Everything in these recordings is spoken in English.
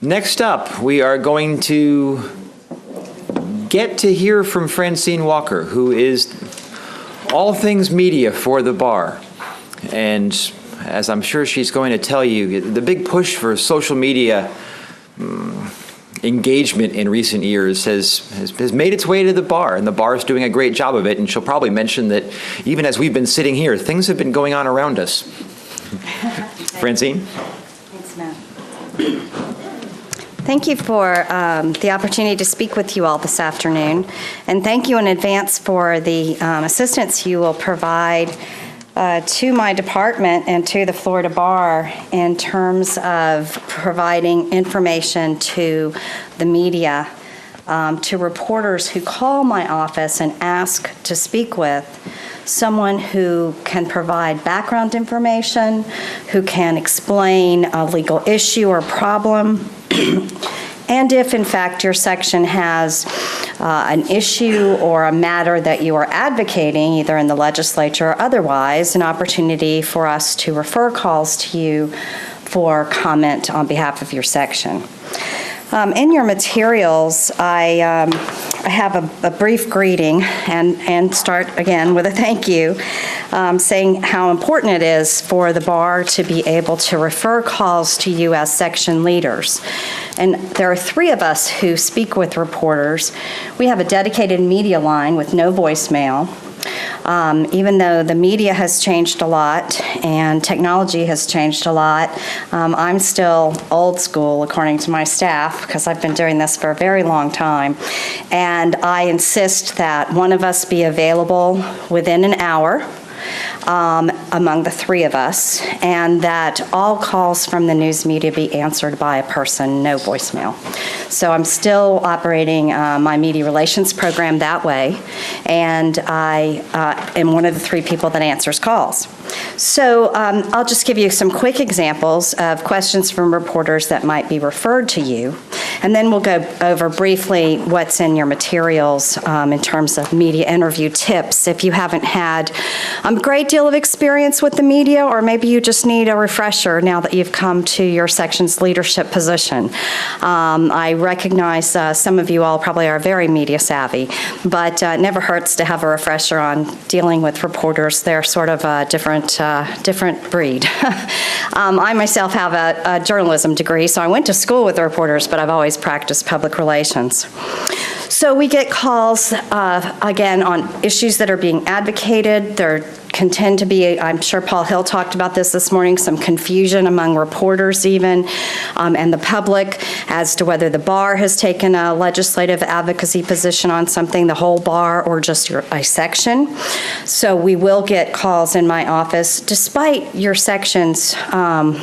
Next up, we are going to get to hear from Francine Walker, who is all things media for the bar. And as I'm sure she's going to tell you, the big push for social media engagement in recent years has made its way to the bar, and the bar is doing a great job of it. And she'll probably mention that even as we've been sitting here, things have been going on around us. Francine? Thanks, Matt. Thank you for the opportunity to speak with you all this afternoon, and thank you in advance for the assistance you will provide to my department and to the Florida Bar in terms of providing information to the media, to reporters who call my office and ask to speak with someone who can provide background information, who can explain a legal issue or problem, and if in fact your section has an issue or a matter that you are advocating, either in the legislature or otherwise, an opportunity for us to refer calls to you for comment on behalf of your section. In your materials, I have a brief greeting and start again with a thank you, saying how important it is for the bar to be able to refer calls to you as section leaders. And there are 3 of us who speak with reporters. We have a dedicated media line with no voicemail. Even though the media has changed a lot and technology has changed a lot, I'm still old school according to my staff because I've been doing this for a very long time. And I insist that one of us be available within an hour among the 3 of us, and that all calls from the news media be answered by a person, no voicemail. So I'm still operating my media relations program that way, and I am one of the 3 people that answers calls. So I'll just give you some quick examples of questions from reporters that might be referred to you, and then we'll go over briefly what's in your materials in terms of media interview tips if you haven't had a great deal of experience with the media, or maybe you just need a refresher now that you've come to your section's leadership position. I recognize some of you all probably are very media savvy, but it never hurts to have a refresher on dealing with reporters. They're sort of a different breed. I myself have a journalism degree, so I went to school with the reporters, but I've always practiced public relations. So we get calls, again, on issues that are being advocated. There can tend to be, I'm sure Paul Hill talked about this morning, some confusion among reporters even, and the public as to whether the bar has taken a legislative advocacy position on something, the whole bar, or just a section. So we will get calls in my office, despite your sections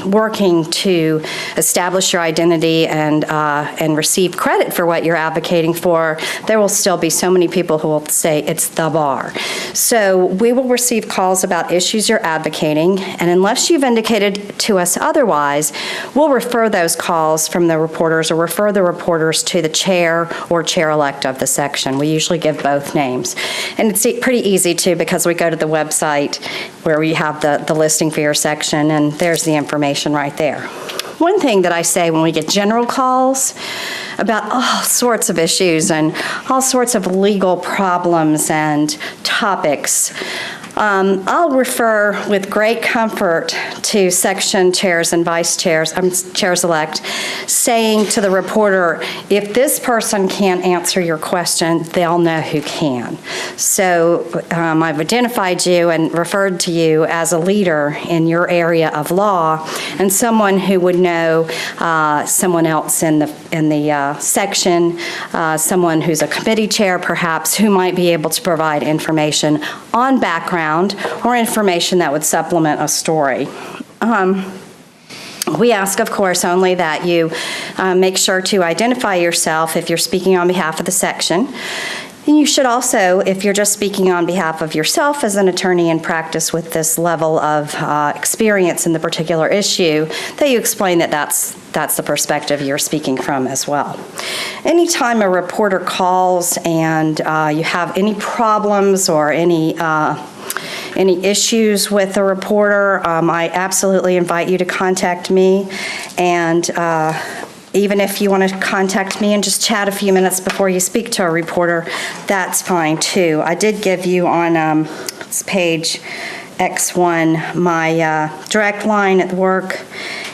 working to establish your identity and receive credit for what you're advocating for. There will still be so many people who will say it's the bar. So we will receive calls about issues you're advocating, and unless you've indicated to us otherwise, we'll refer those calls from the reporters or refer the reporters to the chair or chair-elect of the section. We usually give both names. And it's pretty easy too, because we go to the website where we have the listing for your section, and there's the information right there. One thing that I say when we get general calls about all sorts of issues and all sorts of legal problems and topics, I'll refer with great comfort to section chairs and vice chairs, chairs-elect, saying to the reporter, if this person can't answer your question, they'll know who can. So I've identified you and referred to you as a leader in your area of law and someone who would know someone else in the section, someone who's a committee chair perhaps, who might be able to provide information on background or information that would supplement a story. We ask, of course, only that you make sure to identify yourself if you're speaking on behalf of the section. And you should also, if you're just speaking on behalf of yourself as an attorney in practice with this level of experience in the particular issue, that you explain that that's the perspective you're speaking from as well. Anytime a reporter calls and you have any problems or any issues with a reporter, I absolutely invite you to contact me. And Even if you want to contact me and just chat a few minutes before you speak to a reporter, that's fine too. I did give you on it's page X1 my direct line at work,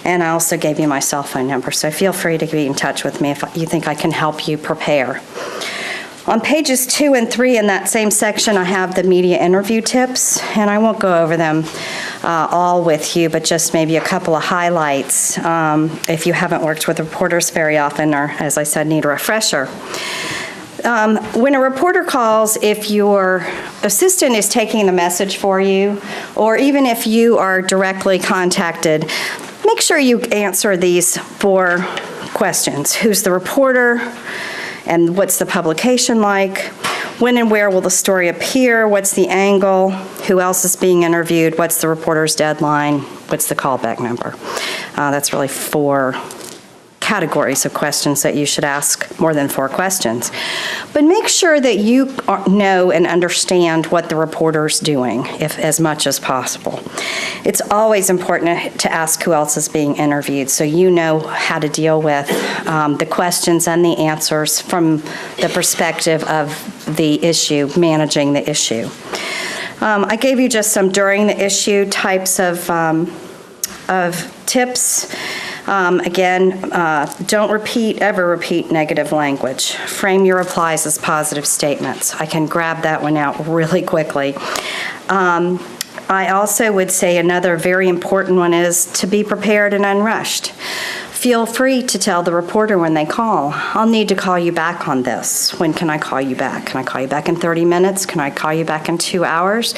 and I also gave you my cell phone number, so feel free to be in touch with me if you think I can help you prepare. On pages 2 and 3 in that same section, I have the media interview tips, and I won't go over them all with you, but just maybe a couple of highlights if you haven't worked with reporters very often or, as I said, need a refresher. When a reporter calls, if your assistant is taking the message for you, or even if you are directly contacted, make sure you answer these 4 questions. Who's the reporter? And what's the publication like? When and where will the story appear? What's the angle? Who else is being interviewed? What's the reporter's deadline? What's the callback number? That's really 4 categories of questions that you should ask, more than 4 questions. But make sure that you know and understand what the reporter's doing, if as much as possible. It's always important to ask who else is being interviewed so you know how to deal with the questions and the answers from the perspective of the issue, managing the issue. I gave you just some during the issue types of tips. Again, don't ever repeat negative language. Frame your replies as positive statements. I can grab that one out really quickly. I also would say another very important one is to be prepared and unrushed. Feel free to tell the reporter when they call, I'll need to call you back on this. When can I call you back? Can I call you back in 30 minutes? Can I call you back in 2 hours?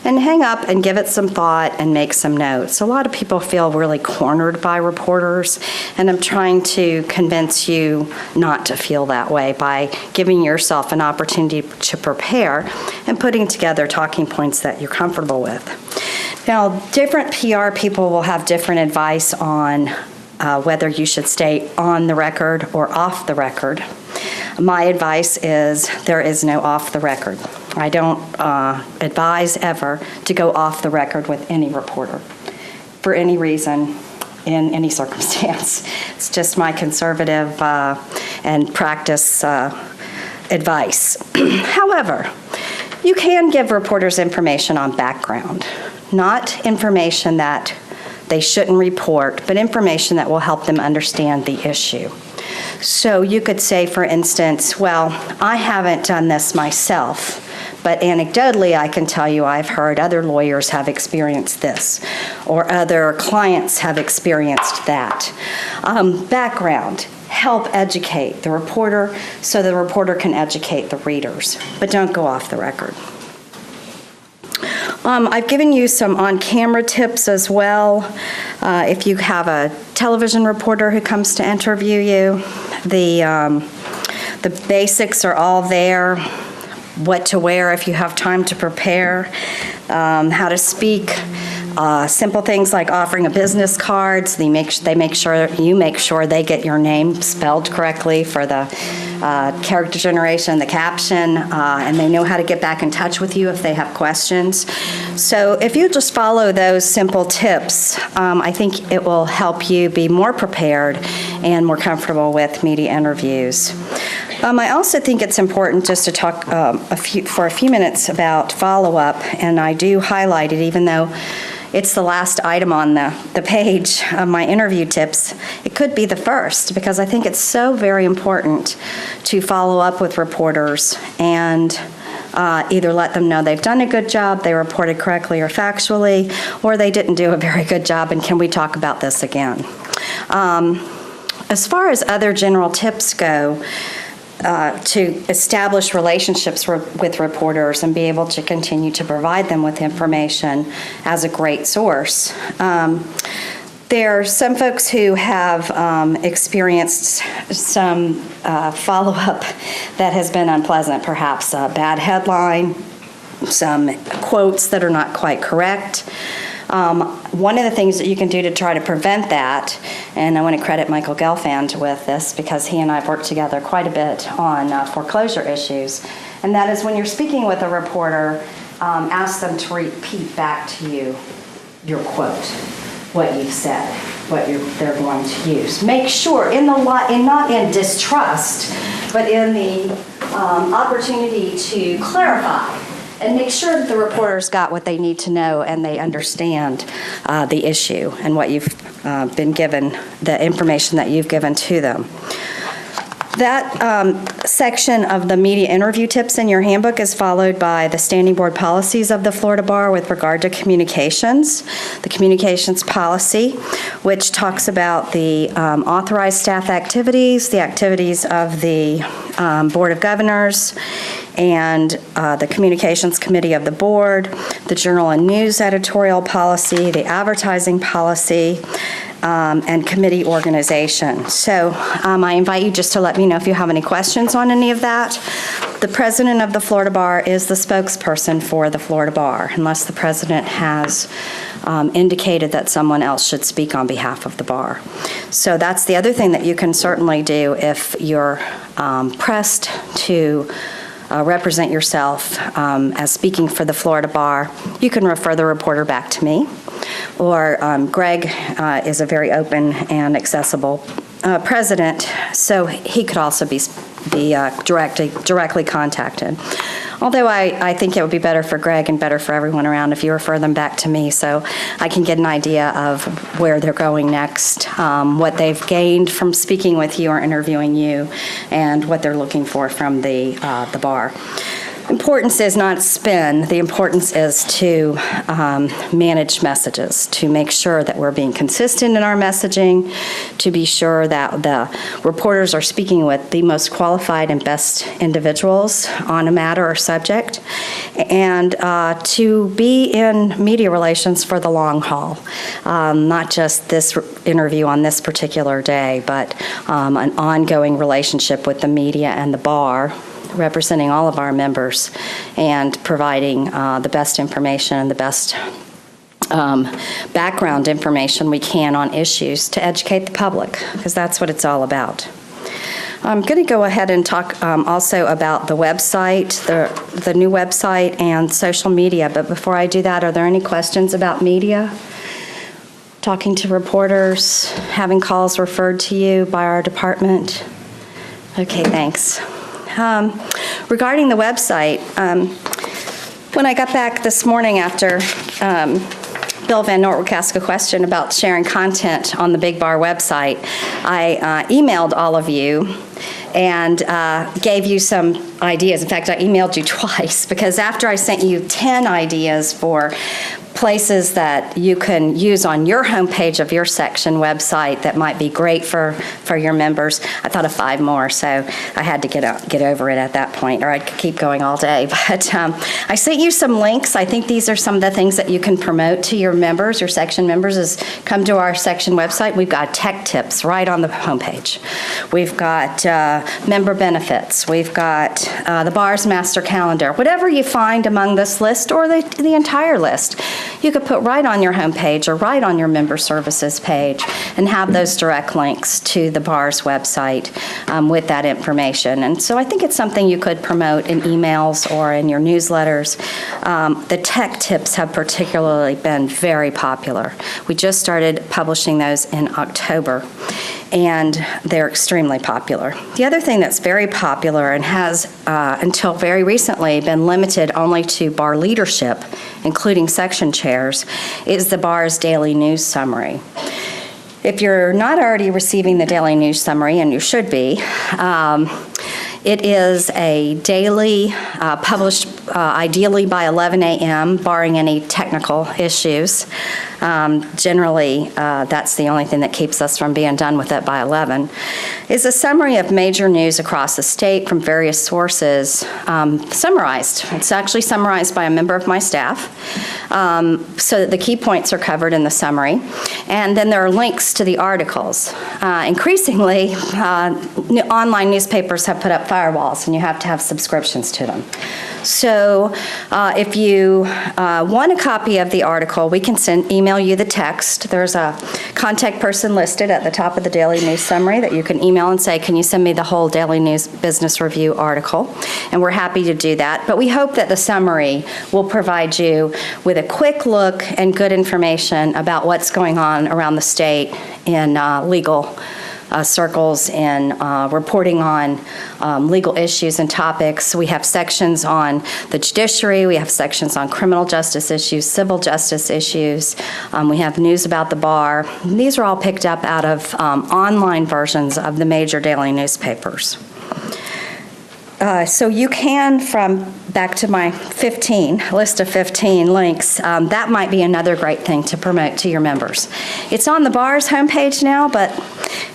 And hang up and give it some thought and make some notes. A lot of people feel really cornered by reporters, and I'm trying to convince you not to feel that way by giving yourself an opportunity to prepare and putting together talking points that you're comfortable with. Now, different PR people will have different advice on whether you should stay on the record or off the record. My advice is there is no off the record. I don't advise ever to go off the record with any reporter for any reason in any circumstance. It's just my conservative and practice advice. However, you can give reporters information on background, not information that they shouldn't report, but information that will help them understand the issue. So you could say, for instance, well, I haven't done this myself, but anecdotally I can tell you I've heard other lawyers have experienced this, or other clients have experienced that. Background, help educate the reporter so the reporter can educate the readers, but don't go off the record. I've given you some on-camera tips as well. If you have a television reporter who comes to interview you, the basics are all there. What to wear if you have time to prepare, how to speak, simple things like offering a business card. So you make sure they get your name spelled correctly for the character generation, the caption, and they know how to get back in touch with you if they have questions. So if you just follow those simple tips, I think it will help you be more prepared and more comfortable with media interviews. I also think it's important just to talk for a few minutes about follow-up, and I do highlight it even though it's the last item on the page of my interview tips. It could be the first because I think it's so very important to follow up with reporters and either let them know they've done a good job, they reported correctly or factually, or they didn't do a very good job and can we talk about this again. As far as other general tips go, to establish relationships with reporters and be able to continue to provide them with information as a great source. There are some folks who have experienced some follow-up that has been unpleasant, perhaps a bad headline, some quotes that are not quite correct. One of the things that you can do to try to prevent that, and I want to credit Michael Gelfand with this because he and I have worked together quite a bit on foreclosure issues, and that is when you're speaking with a reporter, ask them to repeat back to you your quote, what you've said. what they're going to use. Make sure, not in distrust, but in the opportunity to clarify and make sure that the reporters got what they need to know and they understand the issue and what you've been given, the information that you've given to them. That section of the media interview tips in your handbook is followed by the standing board policies of the Florida Bar with regard to communications. The communications policy, which talks about the authorized staff activities, the activities of the Board of Governors, and the Communications Committee of the Board, the Journal and News editorial policy, the advertising policy, and committee organization. So I invite you just to let me know if you have any questions on any of that. The president of the Florida Bar is the spokesperson for the Florida Bar, unless the president has indicated that someone else should speak on behalf of the bar. So that's the other thing that you can certainly do if you're pressed to represent yourself as speaking for the Florida Bar. You can refer the reporter back to me, or Greg is a very open and accessible president, so he could also be directly contacted. Although I think it would be better for Greg and better for everyone around if you refer them back to me so I can get an idea of where they're going next, what they've gained from speaking with you or interviewing you, and what they're looking for from the bar. Importance is not spin. The importance is to manage messages, to make sure that we're being consistent in our messaging, to be sure that the reporters are speaking with the most qualified and best individuals on a matter or subject, and to be in media relations for the long haul, not just this interview on this particular day, but an ongoing relationship with the media and the bar, representing all of our members and providing the best information and the best background information we can on issues to educate the public, because that's what it's all about. I'm going to go ahead and talk also about the website, the new website, and social media. But before I do that, are there any questions about media? Talking to reporters, having calls referred to you by our department? Okay, thanks. Regarding the website, when I got back this morning after Bill Van Nortwick asked a question about sharing content on the Big Bar website, I emailed all of you and gave you some ideas. In fact, I emailed you twice, because after I sent you 10 ideas for places that you can use on your homepage of your section website that might be great for your members, I thought of 5 more, so I had to get over it at that point, or I'd keep going all day. But I sent you some links. I think these are some of the things that you can promote to your members, your section members, is come to our section website. We've got tech tips right on the homepage. We've got member benefits. We've got the bar's master calendar. Whatever you find among this list, or the entire list, you could put right on your homepage or right on your member services page and have those direct links to the bar's website with that information. And so I think it's something you could promote in emails or in your newsletters. The tech tips have particularly been very popular. We just started publishing those in October, and they're extremely popular. The other thing that's very popular and has, until very recently, been limited only to bar leadership, including section chairs, is the bar's daily news summary. If you're not already receiving the daily news summary, and you should be, it is a daily, published ideally by 11 a.m., barring any technical issues. Generally, that's the only thing that keeps us from being done with it by 11, is a summary of major news across the state from various sources, summarized. It's actually summarized by a member of my staff, so that the key points are covered in the summary. And then there are links to the articles. Increasingly, online newspapers have put up firewalls, and you have to have subscriptions to them. So if you want a copy of the article, we can email you the text. There's a contact person listed at the top of the Daily News Summary that you can email and say, can you send me the whole Daily News Business Review article? And we're happy to do that. But we hope that the summary will provide you with a quick look and good information about what's going on around the state in legal circles and reporting on legal issues and topics. We have sections on the judiciary, we have sections on criminal justice issues, civil justice issues, we have news about the bar. These are all picked up out of online versions of the major daily newspapers. So you can, from back to my list of 15 links, that might be another great thing to promote to your members. It's on the bar's homepage now, but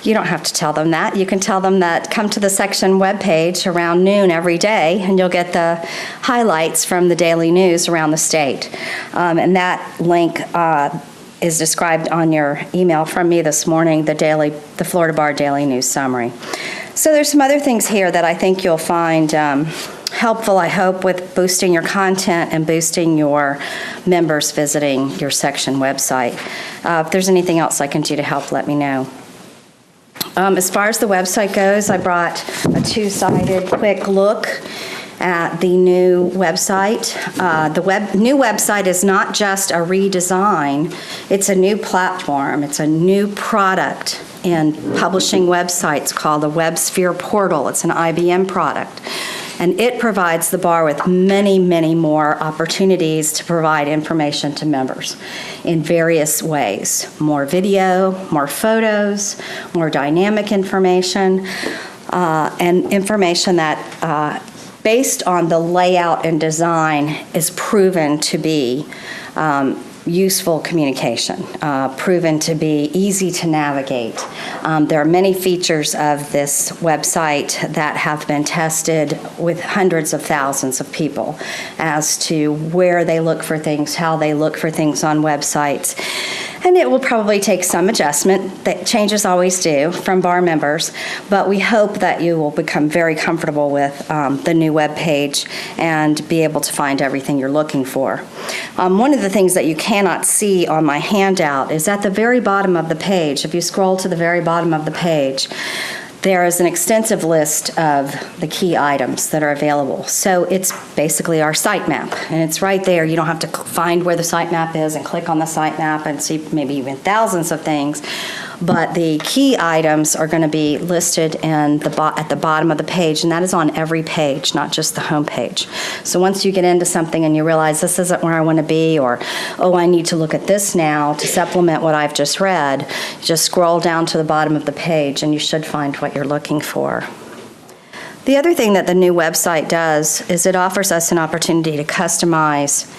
you don't have to tell them that. You can tell them that come to the section webpage around noon every day, and you'll get the highlights from the daily news around the state. And that link is described on your email from me this morning, the Florida Bar Daily News Summary. So there's some other things here that I think you'll find helpful, I hope, with boosting your content and boosting your members visiting your section website. If there's anything else I can do to help, let me know. As far as the website goes, I brought a two-sided quick look at the new website. The new website is not just a redesign, it's a new platform, it's a new product in publishing websites called the WebSphere Portal. It's an IBM product. And it provides the bar with many, many more opportunities to provide information to members in various ways. More video, more photos, more dynamic information, and information that, based on the layout and design, is proven to be useful communication, proven to be easy to navigate. There are many features of this website that have been tested with hundreds of thousands of people as to where they look for things, how they look for things on websites. And it will probably take some adjustment, that changes always do, from bar members, but we hope that you will become very comfortable with the new web page and be able to find everything you're looking for. One of the things that you cannot see on my handout is at the very bottom of the page. If you scroll to the very bottom of the page, there is an extensive list of the key items that are available. So it's basically our sitemap, and it's right there. You don't have to find where the sitemap is and click on the sitemap and see maybe even thousands of things. But the key items are going to be listed at the bottom of the page, and that is on every page, not just the home page. So once you get into something and you realize this isn't where I want to be, or, oh, I need to look at this now to supplement what I've just read, just scroll down to the bottom of the page and you should find what you're looking for. The other thing that the new website does is it offers us an opportunity to customize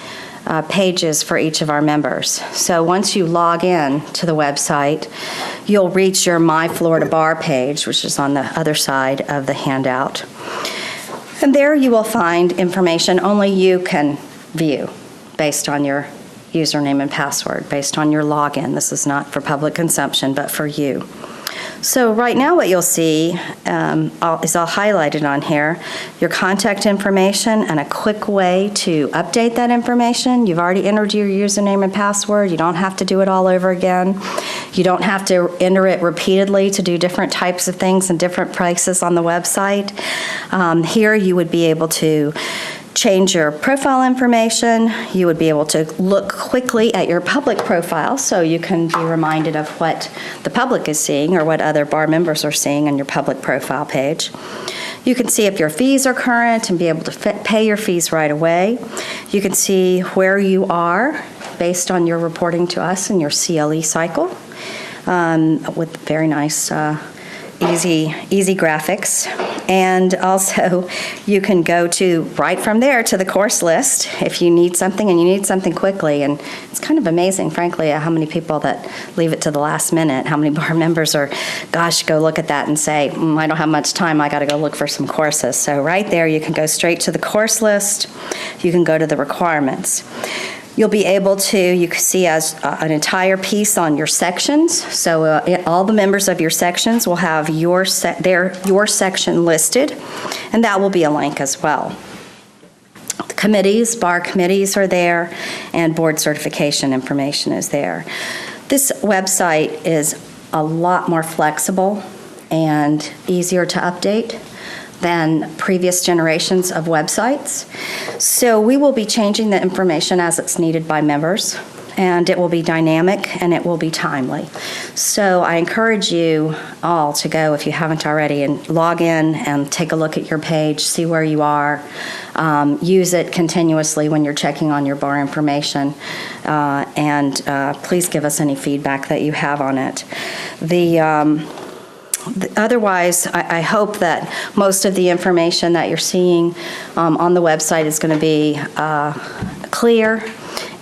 pages for each of our members. So once you log in to the website, you'll reach your My Florida Bar page, which is on the other side of the handout. And there you will find information only you can view based on your username and password, based on your login. This is not for public consumption, but for you. So right now what you'll see is all highlighted on here, your contact information and a quick way to update that information. You've already entered your username and password. You don't have to do it all over again. You don't have to enter it repeatedly to do different types of things and different prices on the website. Here you would be able to change your profile information. You would be able to look quickly at your public profile so you can be reminded of what the public is seeing or what other bar members are seeing on your public profile page. You can see if your fees are current and be able to pay your fees right away. You can see where you are based on your reporting to us in your CLE cycle with very nice easy graphics. And also you can go to right from there to the course list if you need something and you need something quickly. And it's kind of amazing, frankly, how many people that leave it to the last minute, how many bar members are, gosh, go look at that and say, I don't have much time, I got to go look for some courses. So right there you can go straight to the course list. You can go to the requirements. You'll be able to, you can see as an entire piece on your sections. So all the members of your sections will have your section listed, and that will be a link as well. The committees, bar committees are there, and board certification information is there. This website is a lot more flexible and easier to update than previous generations of websites. So we will be changing the information as it's needed by members, and it will be dynamic and it will be timely. So I encourage you all to go, if you haven't already, and log in and take a look at your page, see where you are. Use it continuously when you're checking on your bar information, and please give us any feedback that you have on it. Otherwise, I hope that most of the information that you're seeing on the website is going to be clear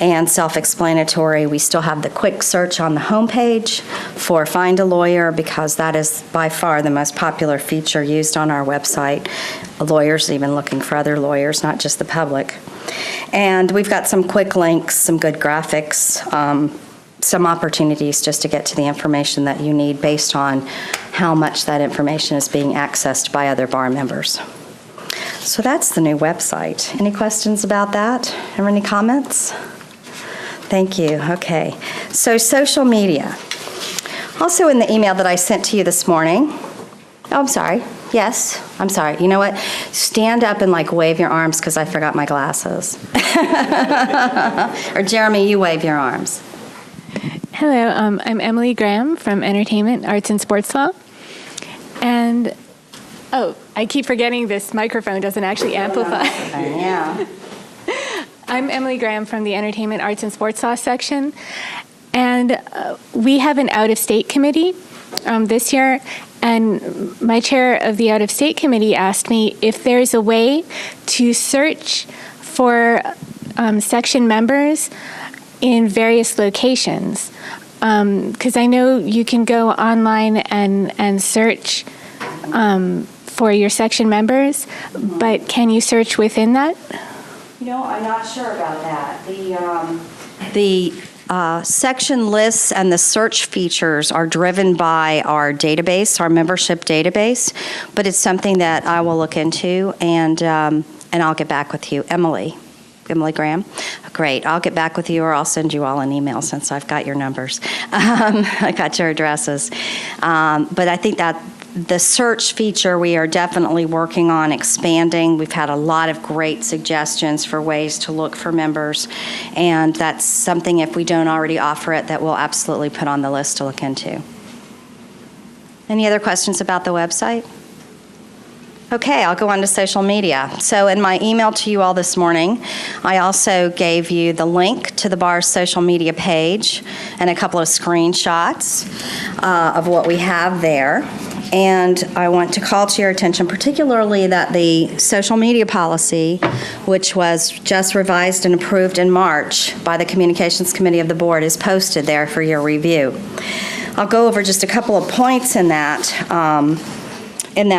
and self-explanatory. We still have the quick search on the homepage for Find a Lawyer, because that is by far the most popular feature used on our website. Lawyers even looking for other lawyers, not just the public. And we've got some quick links, some good graphics, some opportunities just to get to the information that you need based on how much that information is being accessed by other bar members. So that's the new website. Any questions about that or any comments? Thank you. Okay. So social media. Also in the email that I sent to you this morning. Oh, I'm sorry. Yes, I'm sorry. You know what? Stand up and wave your arms because I forgot my glasses. Or Jeremy, you wave your arms. Hello, I'm Emily Graham from Entertainment, Arts, and Sports Law. And, I keep forgetting this microphone doesn't actually amplify. Yeah. I'm Emily Graham from the Entertainment, Arts, and Sports Law section. And we have an out-of-state committee this year. And my chair of the out-of-state committee asked me if there's a way to search for section members in various locations. Because I know you can go online and search for your section members, but can you search within that? I'm not sure about that. The section lists and the search features are driven by our database, our membership database, but it's something that I will look into, and I'll get back with you. Emily Graham? Great. I'll get back with you, or I'll send you all an email since I've got your numbers. I got your addresses. But I think that the search feature we are definitely working on expanding. We've had a lot of great suggestions for ways to look for members, and that's something, if we don't already offer it, that we'll absolutely put on the list to look into. Any other questions about the website? Okay, I'll go on to social media. So in my email to you all this morning, I also gave you the link to the bar's social media page and a couple of screenshots of what we have there. And I want to call to your attention particularly that the social media policy, which was just revised and approved in March by the Communications Committee of the Board, is posted there for your review. I'll go over just a couple of points in that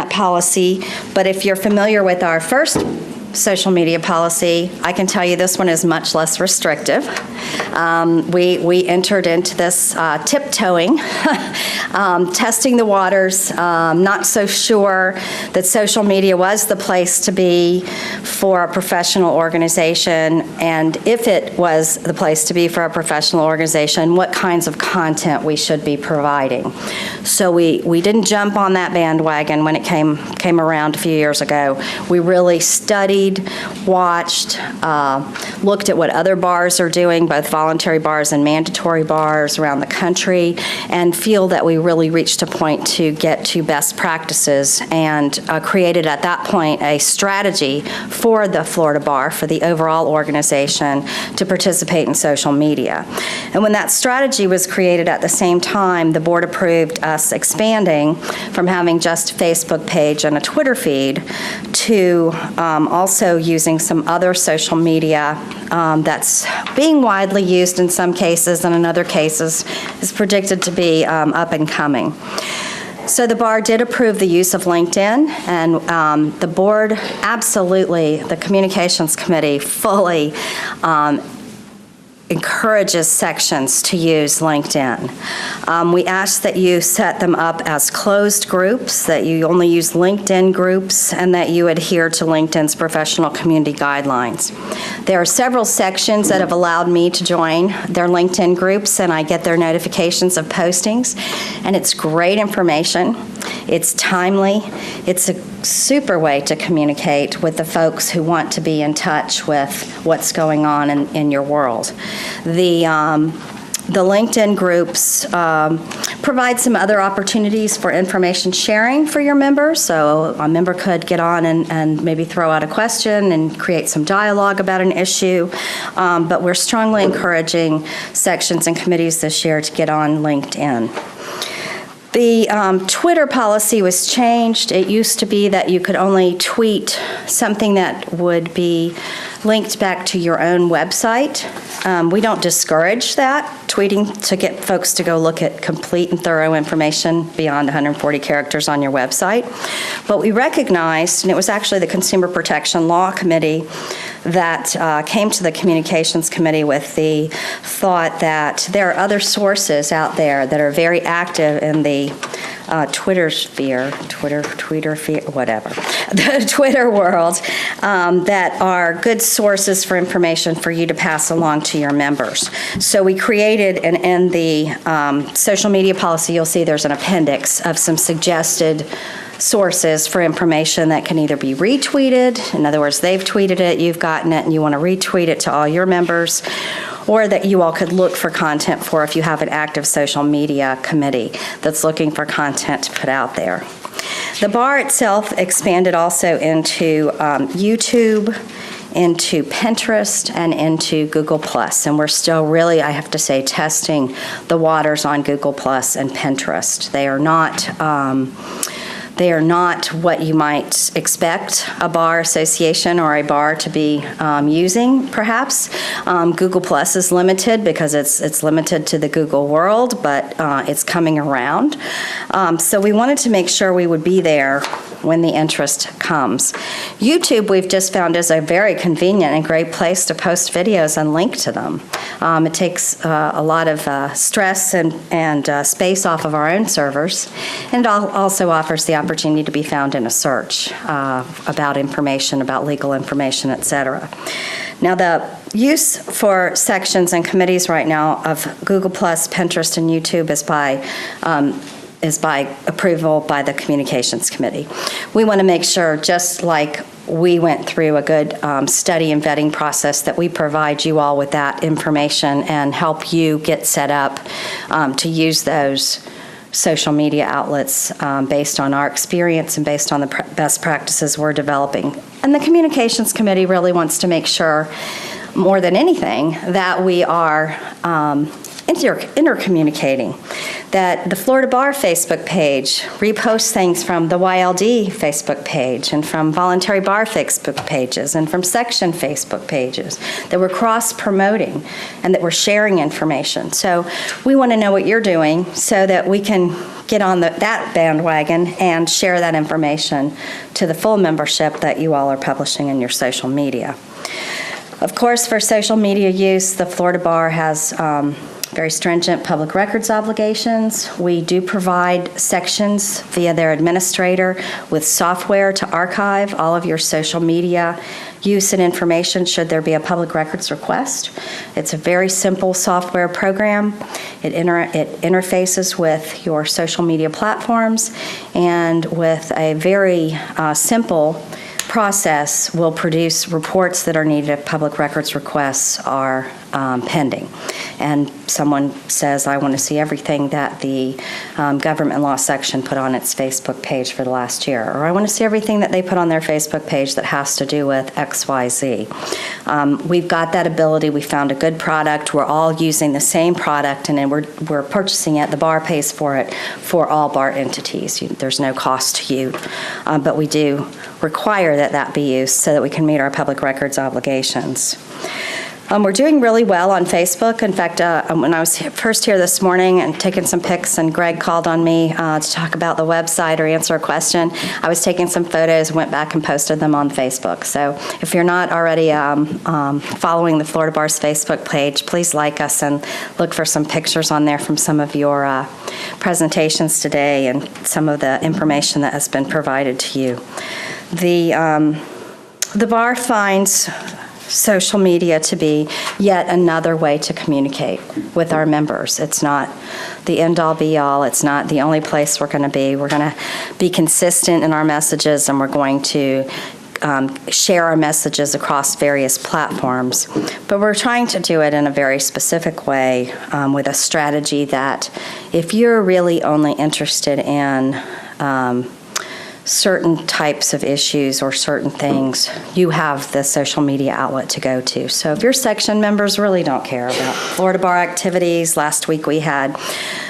policy, but if you're familiar with our first social media policy, I can tell you this one is much less restrictive. We entered into this tiptoeing, testing the waters, not so sure that social media was the place to be for a professional organization, and if it was the place to be for a professional organization, what kinds of content we should be providing. So we didn't jump on that bandwagon when it came around a few years ago. We really studied, watched, looked at what other bars are doing, both voluntary bars and mandatory bars around the country, and feel that we really reached a point to get to best practices, and created at that point a strategy for the Florida Bar, for the overall organization, to participate in social media. And when that strategy was created, at the same time, the board approved us expanding from having just a Facebook page and a Twitter feed to also using some other social media that's being widely used in some cases, and in other cases is predicted to be up and coming. So the bar did approve the use of LinkedIn, and the board absolutely, the Communications Committee fully encourages sections to use LinkedIn. We ask that you set them up as closed groups, that you only use LinkedIn groups, and that you adhere to LinkedIn's professional community guidelines. There are several sections that have allowed me to join their LinkedIn groups, and I get their notifications of postings, and it's great information. It's timely. It's a super way to communicate with the folks who want to be in touch with what's going on in your world. The LinkedIn groups provide some other opportunities for information sharing for your members. So a member could get on and maybe throw out a question and create some dialogue about an issue. But we're strongly encouraging sections and committees this year to get on LinkedIn. The Twitter policy was changed. It used to be that you could only tweet something that would be linked back to your own website. We don't discourage that, tweeting to get folks to go look at complete and thorough information beyond 140 characters on your website. But we recognized, and it was actually the Consumer Protection Law Committee that came to the Communications Committee with the thought that there are other sources out there that are very active in the Twitter sphere, whatever, the Twitter world, that are good sources for information for you to pass along to your members. So we created, and in the social media policy, you'll see there's an appendix of some suggested sources for information that can either be retweeted, in other words, they've tweeted it, you've gotten it, and you want to retweet it to all your members, or that you all could look for content for if you have an active social media committee that's looking for content to put out there. The bar itself expanded also into YouTube, into Pinterest, and into Google+. And we're still really, I have to say, testing the waters on Google+ and Pinterest. They are not what you might expect a bar association or a bar to be using, perhaps. Google Plus is limited because it's limited to the Google world, but it's coming around. So we wanted to make sure we would be there when the interest comes. YouTube, we've just found, is a very convenient and great place to post videos and link to them. It takes a lot of stress and space off of our own servers, and also offers the opportunity to be found in a search about information, about legal information, et cetera. Now, the use for sections and committees right now of Google+, Pinterest, and YouTube is by approval by the Communications Committee. We want to make sure, just like we went through a good study and vetting process, that we provide you all with that information and help you get set up to use those social media outlets based on our experience and based on the best practices we're developing. And the Communications Committee really wants to make sure, more than anything, that we are intercommunicating, that the Florida Bar Facebook page reposts things from the YLD Facebook page and from voluntary bar Facebook pages and from section Facebook pages, that we're cross-promoting and that we're sharing information. So we want to know what you're doing so that we can get on that bandwagon and share that information to the full membership that you all are publishing in your social media. Of course, for social media use, the Florida Bar has very stringent public records obligations. We do provide sections via their administrator with software to archive all of your social media use and information should there be a public records request. It's a very simple software program. It interfaces with your social media platforms, and with a very simple process will produce reports that are needed if public records requests are pending. And someone says, I want to see everything that the government law section put on its Facebook page for the last year, or I want to see everything that they put on their Facebook page that has to do with XYZ. We've got that ability. We found a good product. We're all using the same product, and then we're purchasing it. The bar pays for it for all bar entities. There's no cost to you, but we do require that be used so that we can meet our public records obligations. We're doing really well on Facebook. In fact, when I was first here this morning and taking some pics, and Greg called on me to talk about the website or answer a question, I was taking some photos, went back and posted them on Facebook. So if you're not already following the Florida Bar's Facebook page, please like us and look for some pictures on there from some of your presentations today and some of the information that has been provided to you. The bar finds social media to be yet another way to communicate with our members. It's not the end-all be-all. It's not the only place we're going to be. We're going to be consistent in our messages, and we're going to share our messages across various platforms. But we're trying to do it in a very specific way with a strategy that if you're really only interested in certain types of issues or certain things, you have the social media outlet to go to. So if your section members really don't care about Florida Bar activities, last week we had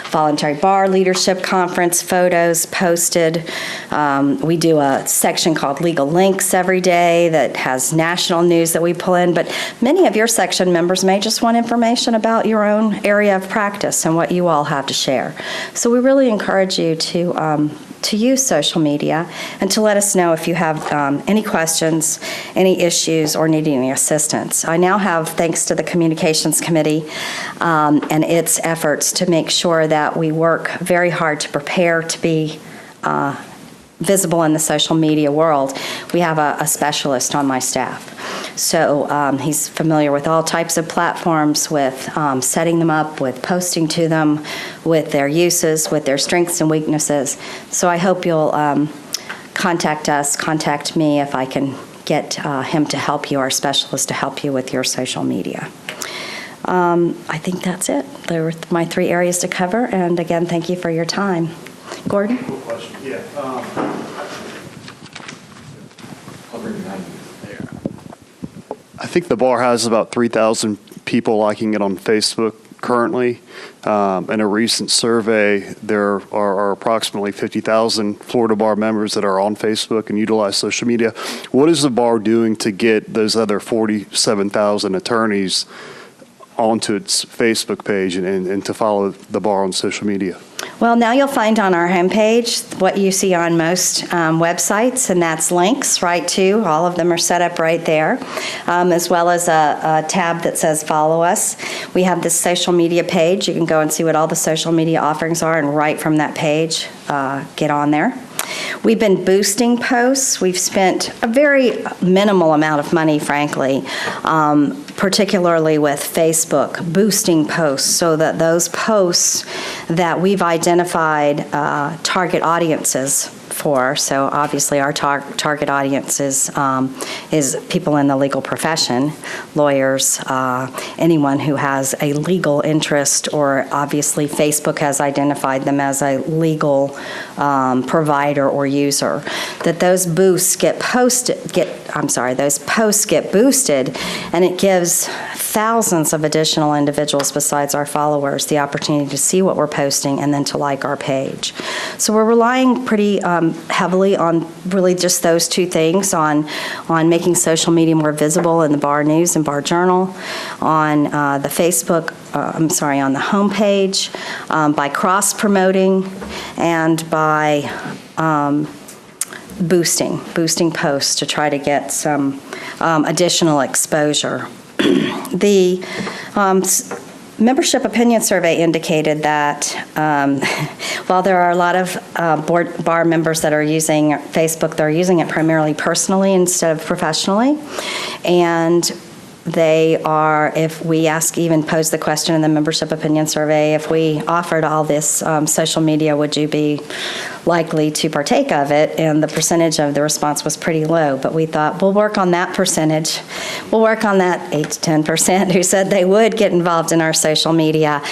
voluntary bar leadership conference photos posted. We do a section called Legal Links every day that has national news that we pull in, but many of your section members may just want information about your own area of practice and what you all have to share. So we really encourage you to use social media and to let us know if you have any questions, any issues, or need any assistance. I now have, thanks to the Communications Committee and its efforts to make sure that we work very hard to prepare to be visible in the social media world, we have a specialist on my staff. So he's familiar with all types of platforms, with setting them up, with posting to them, with their uses, with their strengths and weaknesses. So I hope you'll contact me if I can get him to help you, our specialist, to help you with your social media. I think that's it. There were my 3 areas to cover, and again, thank you for your time. Gordon? Cool question. Yeah. I think the bar has about 3,000 people liking it on Facebook currently. In a recent survey, there are approximately 50,000 Florida Bar members that are on Facebook and utilize social media. What is the bar doing to get those other 47,000 attorneys onto its Facebook page and to follow the bar on social media? Well, now you'll find on our homepage what you see on most websites, and that's links right to. All of them are set up right there, as well as a tab that says follow us. We have this social media page. You can go and see what all the social media offerings are, and right from that page, get on there. We've been boosting posts. We've spent a very minimal amount of money, frankly, particularly with Facebook, boosting posts so that those posts that we've identified target audiences for, so obviously our target audience is people in the legal profession, lawyers, anyone who has a legal interest, or obviously Facebook has identified them as a legal provider or user, that those posts get boosted, and it gives thousands of additional individuals besides our followers the opportunity to see what we're posting and then to like our page. So we're relying pretty heavily on really just those 2 things, on making social media more visible in the Bar News and Bar Journal, on the Facebook, on the homepage, by cross-promoting, and by boosting posts to try to get some additional exposure. The membership opinion survey indicated that while there are a lot of bar members that are using Facebook, they're using it primarily personally instead of professionally. And they are, if we pose the question in the membership opinion survey, if we offered all this social media, would you be likely to partake of it? And the percentage of the response was pretty low, but we thought we'll work on that percentage. We'll work on that 8 to 10% who said they would get involved in our social media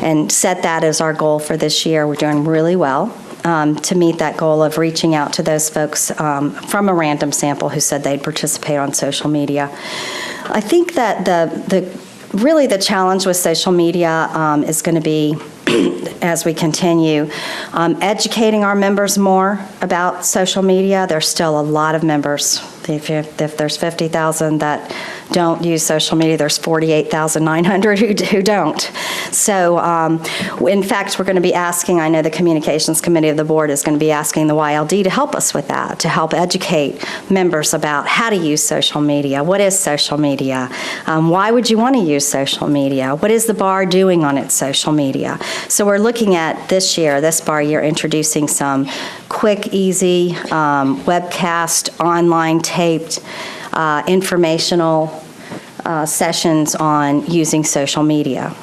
and set that as our goal for this year. We're doing really well to meet that goal of reaching out to those folks from a random sample who said they'd participate on social media. I think that really the challenge with social media is going to be, as we continue, educating our members more about social media. There's still a lot of members If there's 50,000 that don't use social media, there's 48,900 who don't. So in fact, we're going to be asking, I know the Communications Committee of the Board is going to be asking the YLD to help us with that, to help educate members about how to use social media. What is social media? Why would you want to use social media? What is the bar doing on its social media? So we're looking at this year, this bar year, introducing some quick, easy, webcast, online taped, informational sessions on using social media.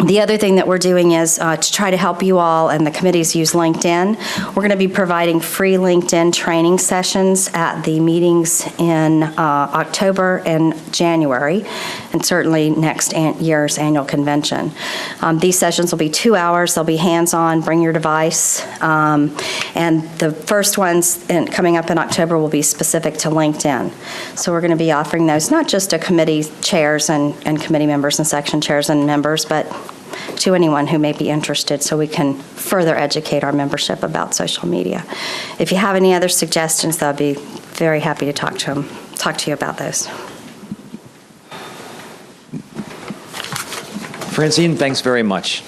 The other thing that we're doing is to try to help you all and the committees use LinkedIn. We're going to be providing free LinkedIn training sessions at the meetings in October and January, and certainly next year's annual convention. These sessions will be 2 hours. They'll be hands-on, bring your device. And the first ones coming up in October will be specific to LinkedIn. So we're going to be offering those not just to committee chairs and committee members and section chairs and members, but to anyone who may be interested, so we can further educate our membership about social media. If you have any other suggestions, I'll be very happy to talk to you about those. Francine, thanks very much.